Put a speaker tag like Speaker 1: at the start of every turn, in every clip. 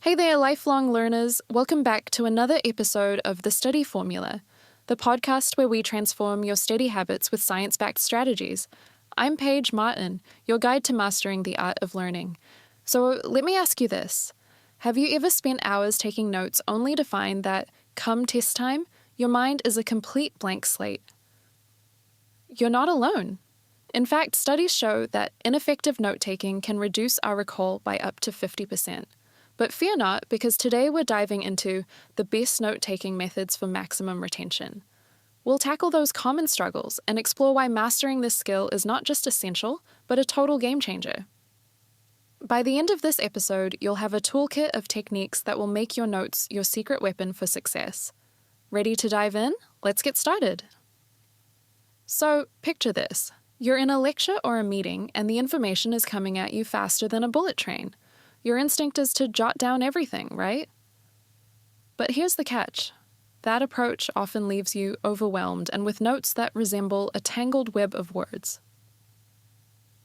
Speaker 1: Hey there, lifelong learners. Welcome back to another episode of The Study Formula, the podcast where we transform your study habits with science-backed strategies. I'm Paige Martin, your guide to mastering the art of learning. So let me ask you this. Have you ever spent hours taking notes only to find that, come test time, your mind is a complete blank slate? You're not alone. In fact, studies show that ineffective note-taking can reduce our recall by up to 50%. But fear not, because today we're diving into the best note-taking methods for maximum retention. We'll tackle those common struggles and explore why mastering this skill is not just essential, but a total game changer. By the end of this episode, you'll have a toolkit of techniques that will make your notes your secret weapon for success. Ready to dive in? Let's get started. So, picture this. You're in a lecture or a meeting, and the information is coming at you faster than a bullet train. Your instinct is to jot down everything, right? But here's the catch. That approach often leaves you overwhelmed and with notes that resemble a tangled web of words.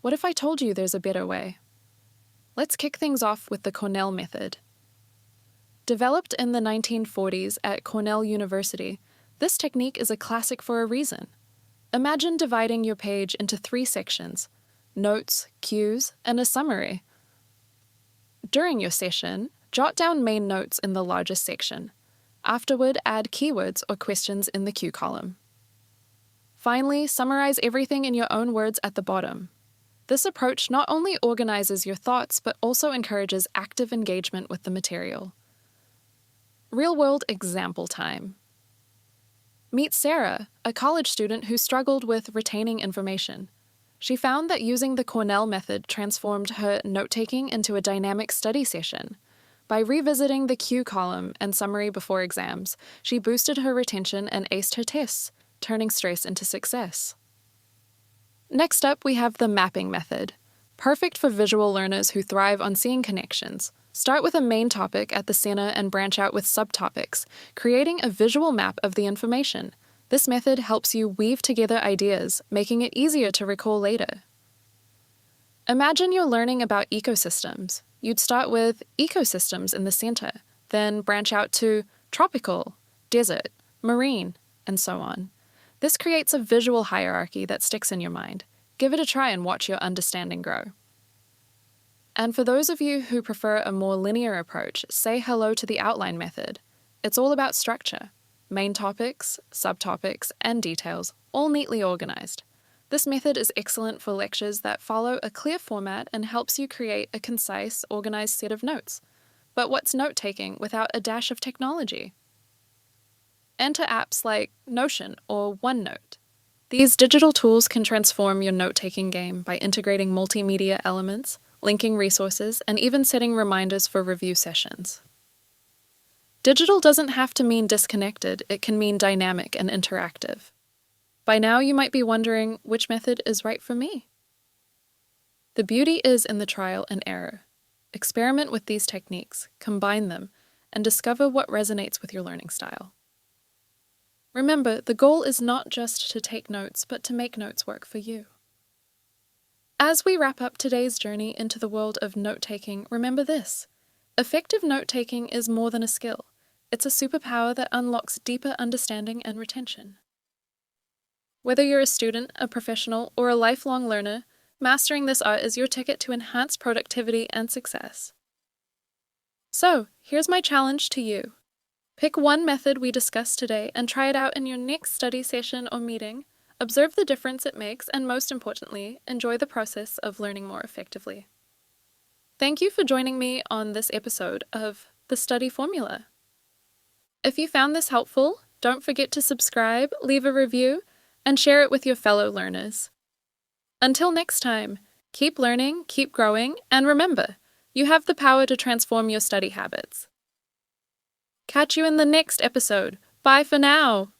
Speaker 1: What if I told you there's a better way? Let's kick things off with the Cornell method. Developed in the 1940s at Cornell University, this technique is a classic for a reason. Imagine dividing your page into 3 sections: notes, cues, and a summary. During your session, jot down main notes in the largest section. Afterward, add keywords or questions in the cue column. Finally, summarize everything in your own words at the bottom. This approach not only organizes your thoughts, but also encourages active engagement with the material. Real-world example time. Meet Sarah, a college student who struggled with retaining information. She found that using the Cornell method transformed her note-taking into a dynamic study session. By revisiting the cue column and summary before exams, she boosted her retention and aced her tests, turning stress into success. Next up, we have the mapping method. Perfect for visual learners who thrive on seeing connections. Start with a main topic at the center and branch out with subtopics, creating a visual map of the information. This method helps you weave together ideas, making it easier to recall later. Imagine you're learning about ecosystems. You'd start with ecosystems in the center, then branch out to tropical, desert, marine, and so on. This creates a visual hierarchy that sticks in your mind. Give it a try and watch your understanding grow. And for those of you who prefer a more linear approach, say hello to the outline method. It's all about structure. Main topics, subtopics, and details, all neatly organized. This method is excellent for lectures that follow a clear format and helps you create a concise, organized set of notes. But what's note-taking without a dash of technology? Enter apps like Notion or OneNote. These digital tools can transform your note-taking game by integrating multimedia elements, linking resources, and even setting reminders for review sessions. Digital doesn't have to mean disconnected, it can mean dynamic and interactive. By now you might be wondering which method is right for me. The beauty is in the trial and error. Experiment with these techniques, combine them, and discover what resonates with your learning style. Remember, the goal is not just to take notes, but to make notes work for you. As we wrap up today's journey into the world of note-taking, remember this. Effective note-taking is more than a skill. It's a superpower that unlocks deeper understanding and retention. Whether you're a student, a professional, or a lifelong learner, mastering this art is your ticket to enhanced productivity and success. So, here's my challenge to you. Pick one method we discussed today and try it out in your next study session or meeting. Observe the difference it makes, and most importantly, enjoy the process of learning more effectively. Thank you for joining me on this episode of The Study Formula. If you found this helpful, don't forget to subscribe, leave a review, and share it with your fellow learners. Until next time, keep learning, keep growing, and remember, you have the power to transform your study habits. Catch you in the next episode. Bye for now!